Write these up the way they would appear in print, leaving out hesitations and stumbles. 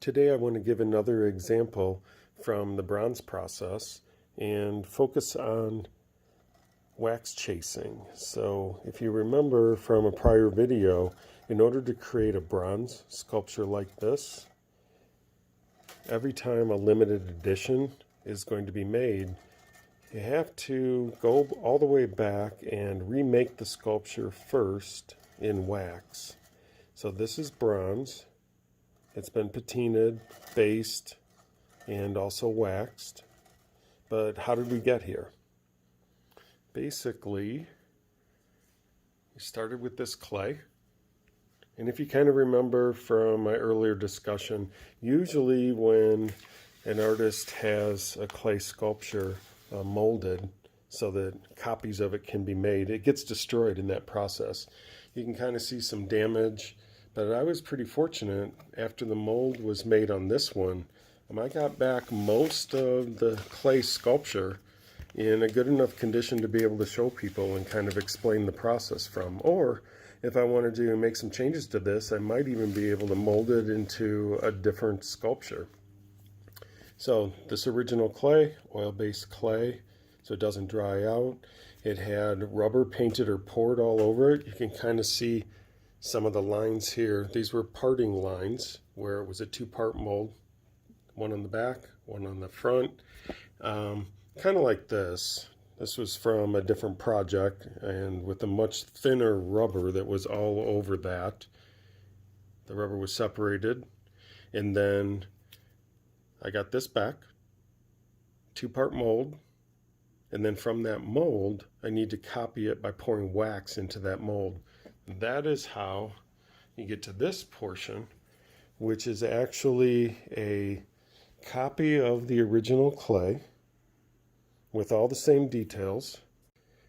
Today I want to give another example from the bronze process and focus on wax chasing. So if you remember from a prior video, in order to create a bronze sculpture like this, every time a limited edition is going to be made, you have to go all the way back and remake the sculpture first in wax. So this is bronze. It's been patinaed, based, and also waxed. But how did we get here? Basically, we started with this clay. And if you kind of remember from my earlier discussion, usually when an artist has a clay sculpture molded so that copies of it can be made, it gets destroyed in that process. You can kind of see some damage, but I was pretty fortunate. After the mold was made on this one, I got back most of the clay sculpture in a good enough condition to be able to show people and kind of explain the process from. Or if I wanted to make some changes to this, I might even be able to mold it into a different sculpture. So this original clay, oil-based clay, so it doesn't dry out. It had rubber painted or poured all over it. You can kind of see some of the lines here. These were parting lines where it was a two-part mold, one on the back, one on the front, kind of like this. This was from a different project and with a much thinner rubber that was all over that. The rubber was separated, and then I got this back, two-part mold, and then from that mold, I need to copy it by pouring wax into that mold. That is how you get to this portion, which is actually a copy of the original clay with all the same details.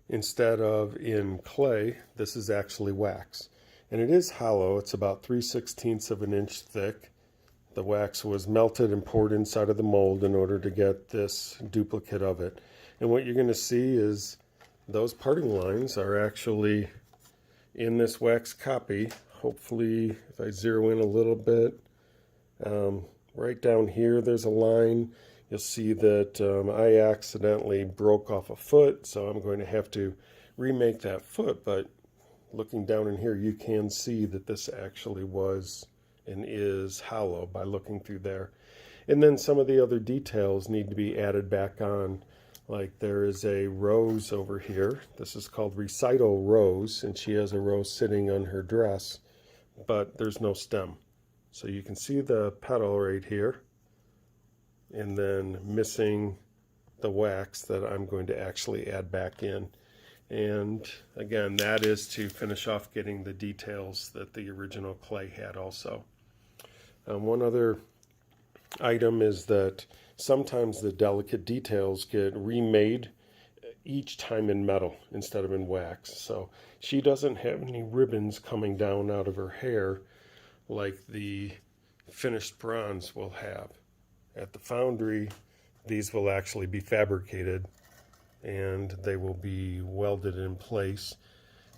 Instead of in clay, this is actually wax. And it is hollow. It's about 3/16 of an inch thick. The wax was melted and poured inside of the mold in order to get this duplicate of it. And what you're going to see is those parting lines are actually in this wax copy. Hopefully, if I zero in a little bit, right down here there's a line. You'll see that I accidentally broke off a foot, so I'm going to have to remake that foot. But looking down in here, you can see that this actually was and is hollow by looking through there. And then some of the other details need to be added back on. Like there is a rose over here. This is called Recital Rose, and she has a rose sitting on her dress, but there's no stem. So you can see the petal right here, and then missing the wax that I'm going to actually add back in. And again, that is to finish off getting the details that the original clay had also. One other item is that sometimes the delicate details get remade each time in metal instead of in wax. So she doesn't have any ribbons coming down out of her hair like the finished bronze will have. At the foundry, these will actually be fabricated and they will be welded in place.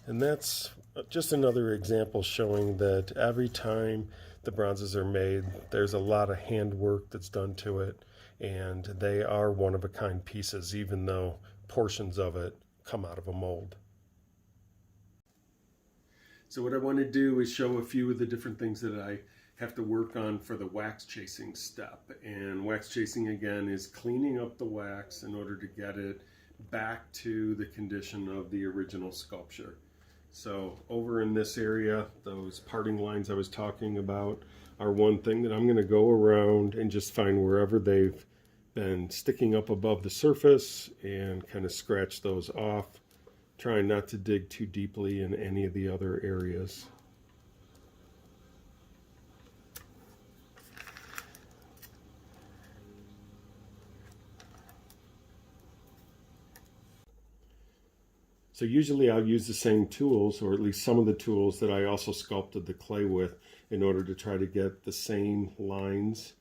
And that's just another example showing that every time the bronzes are made, there's a lot of handwork that's done to it, and they are one-of-a-kind pieces, even though portions of it come out of a mold. So what I want to do is show a few of the different things that I have to work on for the wax chasing step. And wax chasing, again, is cleaning up the wax in order to get it back to the condition of the original sculpture. So over in this area, those parting lines I was talking about are one thing that I'm going to go around and just find wherever they've been sticking up above the surface and kind of scratch those off, trying not to dig too deeply in any of the other areas. So usually I'll use the same tools, or at least some of the tools that I also sculpted the clay with, in order to try to get the same lines.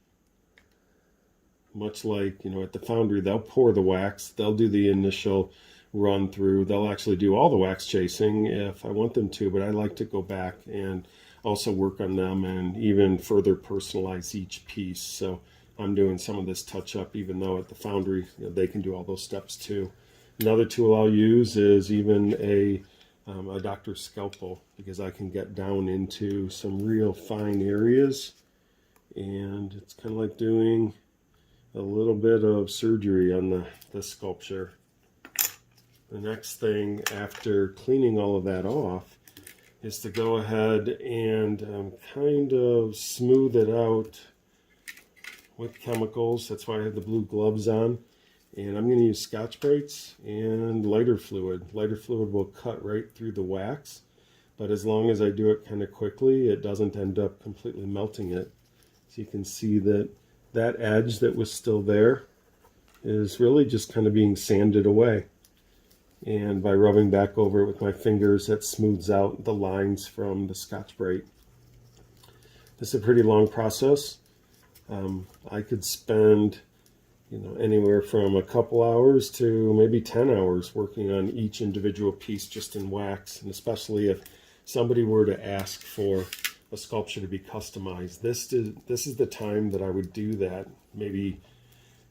Much like, at the foundry, they'll pour the wax, they'll do the initial run through, they'll actually do all the wax chasing if I want them to, but I like to go back and also work on them and even further personalize each piece. So I'm doing some of this touch up, even though at the foundry, they can do all those steps too. Another tool I'll use is even a doctor's scalpel, because I can get down into some real fine areas, and it's kind of like doing a little bit of surgery on the sculpture. The next thing after cleaning all of that off is to go ahead and kind of smooth it out with chemicals. That's why I have the blue gloves on. And I'm going to use Scotch-Brites and lighter fluid. Lighter fluid will cut right through the wax, but as long as I do it kind of quickly, it doesn't end up completely melting it. So you can see that that edge that was still there is really just kind of being sanded away. And by rubbing back over it with my fingers, that smooths out the lines from the Scotch-Brite. This is a pretty long process. I could spend anywhere from a couple hours to maybe 10 hours working on each individual piece just in wax. And especially if somebody were to ask for a sculpture to be customized, this is the time that I would do that. Maybe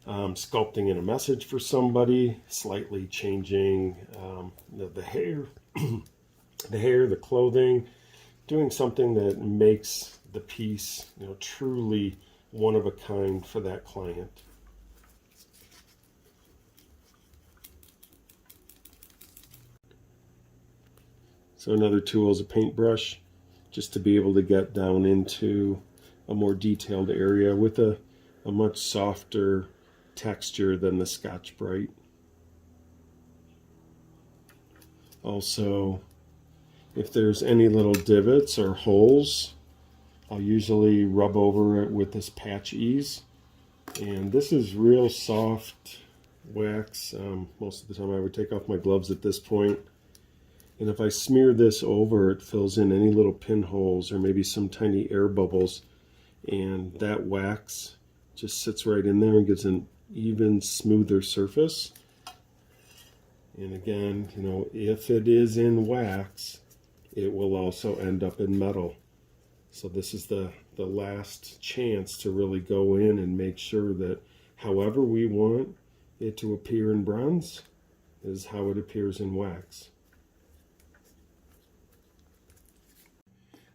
sculpting in a message for somebody, slightly changing the hair, the clothing, doing something that makes the piece truly one of a kind for that client. So another tool is a paintbrush, just to be able to get down into a more detailed area with a much softer texture than the Scotch-Brite. Also, if there's any little divots or holes, I'll usually rub over it with this patch ease. And this is real soft wax. Most of the time I would take off my gloves at this point. And if I smear this over, it fills in any little pinholes or maybe some tiny air bubbles. And that wax just sits right in there and gives an even smoother surface. And again, if it is in wax, it will also end up in metal. So this is the last chance to really go in and make sure that however we want it to appear in bronze is how it appears in wax.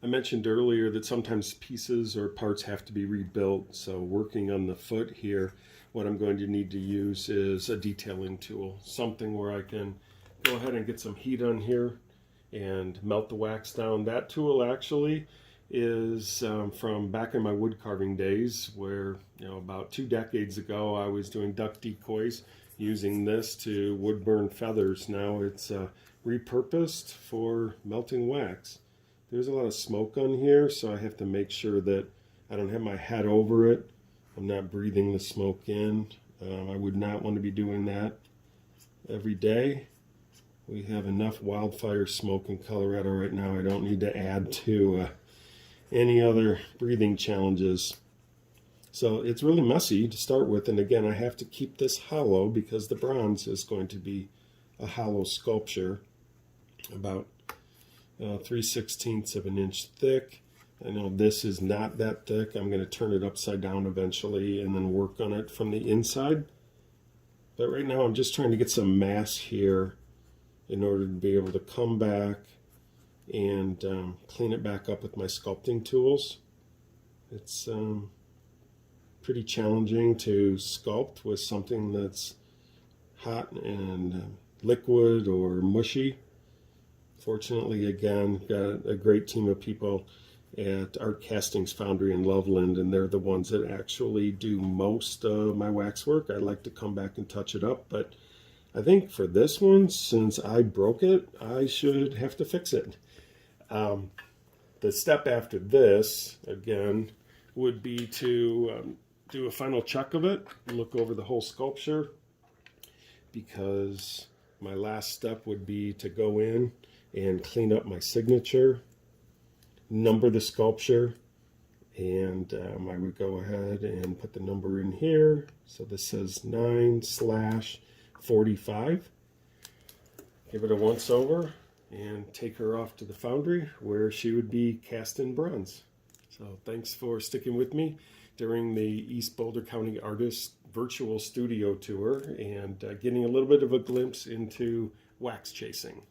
I mentioned earlier that sometimes pieces or parts have to be rebuilt. So working on the foot here, what I'm going to need to use is a detailing tool, something where I can go ahead and get some heat on here and melt the wax down. That tool actually is from back in my wood carving days, where about 2 decades ago I was doing duck decoys using this to wood burn feathers. Now it's repurposed for melting wax. There's a lot of smoke on here, so I have to make sure that I don't have my head over it. I'm not breathing the smoke in. I would not want to be doing that every day. We have enough wildfire smoke in Colorado right now. I don't need to add to any other breathing challenges. So it's really messy to start with, and again, I have to keep this hollow because the bronze is going to be a hollow sculpture, about 3/16 of an inch thick. I know this is not that thick. I'm going to turn it upside down eventually and then work on it from the inside. But right now I'm just trying to get some mass here in order to be able to come back and clean it back up with my sculpting tools. It's pretty challenging to sculpt with something that's hot and liquid or mushy. Fortunately, again, got a great team of people at Art Castings Foundry in Loveland, and they're the ones that actually do most of my waxwork. I like to come back and touch it up, but I think for this one, since I broke it, I should have to fix it. The step after this, again, would be to do a final check of it, look over the whole sculpture, because my last step would be to go in and clean up my signature, number the sculpture, and I would go ahead and put the number in here. So this says 9/45. Give it a once over, and take her off to the foundry where she would be cast in bronze. So thanks for sticking with me during the East Boulder County Artists virtual studio tour and getting a little bit of a glimpse into wax chasing.